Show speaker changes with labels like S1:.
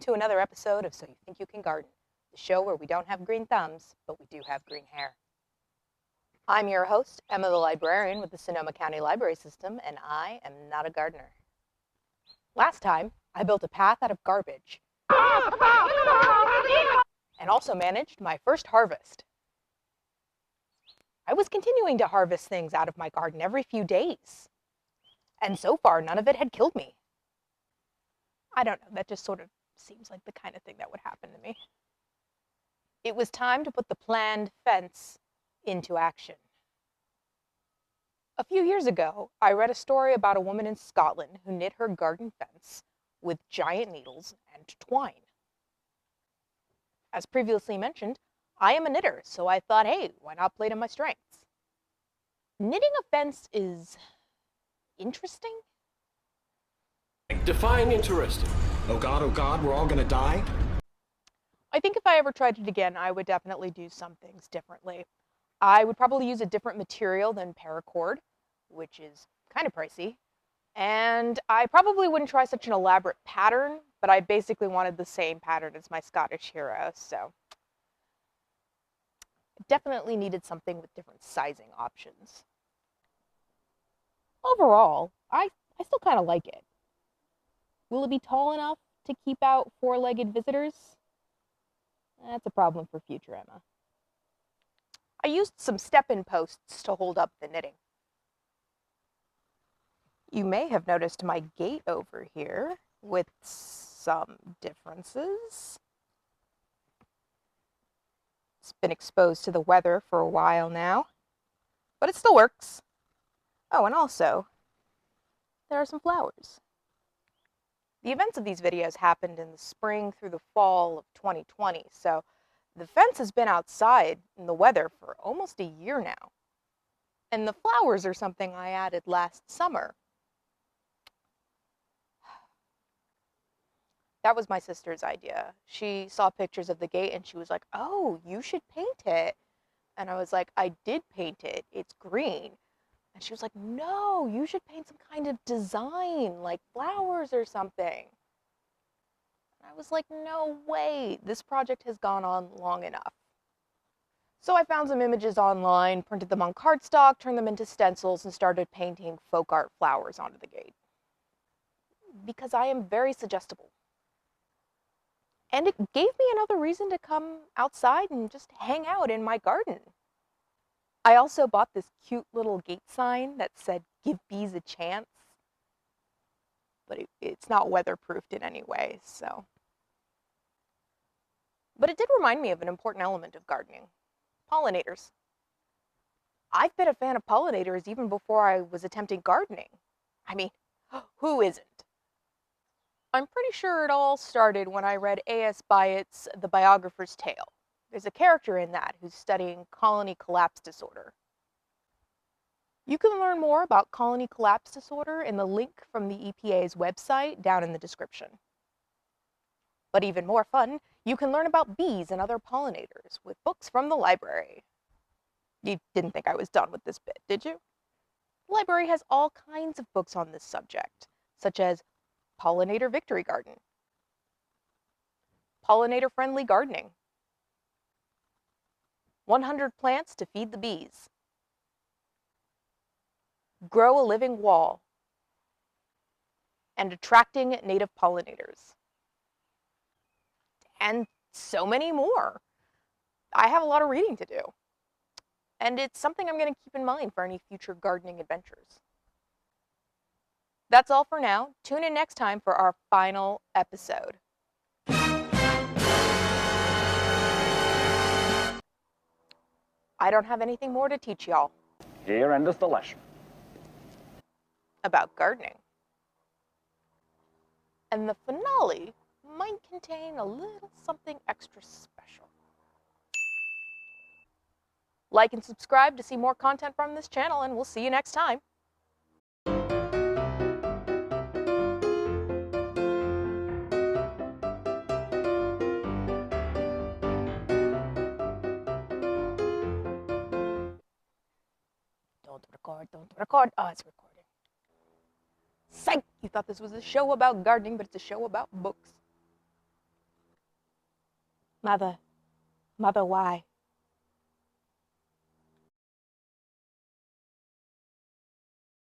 S1: to another episode of So You Think You Can Garden, the show where we don't have green thumbs, but we do have green hair. I'm your host, Emma the librarian with the Sonoma County Library System, and I am not a gardener. Last time, I built a path out of garbage and also managed my first harvest. I was continuing to harvest things out of my garden every few days, and so far none of it had killed me. I don't know, that just sort of seems like the kind of thing that would happen to me. It was time to put the planned fence into action. A few years ago, I read a story about a woman in Scotland who knit her garden fence with giant needles and twine. As previously mentioned, I am a knitter, so I thought, hey, why not play to my strengths? Knitting a fence is interesting.
S2: Define interesting. Oh God, we're all gonna die?
S1: I think if I ever tried it again, I would definitely do some things differently. I would probably use a different material than paracord, which is kind of pricey. And I probably wouldn't try such an elaborate pattern, but I basically wanted the same pattern as my Scottish hero, so I definitely needed something with different sizing options. Overall, I still kind of like it. Will it be tall enough to keep out four-legged visitors? That's a problem for future Emma. I used some step-in posts to hold up the knitting. You may have noticed my gate over here with some differences. It's been exposed to the weather for a while now, but it still works. Oh, and also, there are some flowers. The events of these videos happened in the spring through the fall of 2020, so the fence has been outside in the weather for almost a year now. And the flowers are something I added last summer. That was my sister's idea. She saw pictures of the gate and she was like, oh, you should paint it. And I was like, I did paint it. It's green. And she was like, no, you should paint some kind of design, like flowers or something. And I was like, no way. This project has gone on long enough. So I found some images online, printed them on cardstock, turned them into stencils, and started painting folk art flowers onto the gate. Because I am very suggestible. And it gave me another reason to come outside and just hang out in my garden. I also bought this cute little gate sign that said, give bees a chance. But it's not weatherproofed in any way, so. But it did remind me of an important element of gardening, pollinators. I've been a fan of pollinators even before I was attempting gardening. I mean, who isn't? I'm pretty sure it all started when I read A.S. Byatt's The Biographer's Tale. There's a character in that who's studying colony collapse disorder. You can learn more about colony collapse disorder in the link from the EPA's website down in the description. But even more fun, you can learn about bees and other pollinators with books from the library. You didn't think I was done with this bit, did you? The library has all kinds of books on this subject, such as Pollinator Victory Garden, Pollinator-Friendly Gardening, 100 Plants to Feed the Bees, Grow a Living Wall, and Attracting Native Pollinators. And so many more. I have a lot of reading to do. And it's something I'm going to keep in mind for any future gardening adventures. That's all for now. Tune in next time for our final episode. I don't have anything more to teach y'all.
S2: Here endeth the lesson.
S1: About gardening. And the finale might contain a little something extra special. Like and subscribe to see more content from this channel, and we'll see you next time. Don't record. Oh, it's recording. Psych! You thought this was a show about gardening, but it's a show about books. Mother, Mother, why?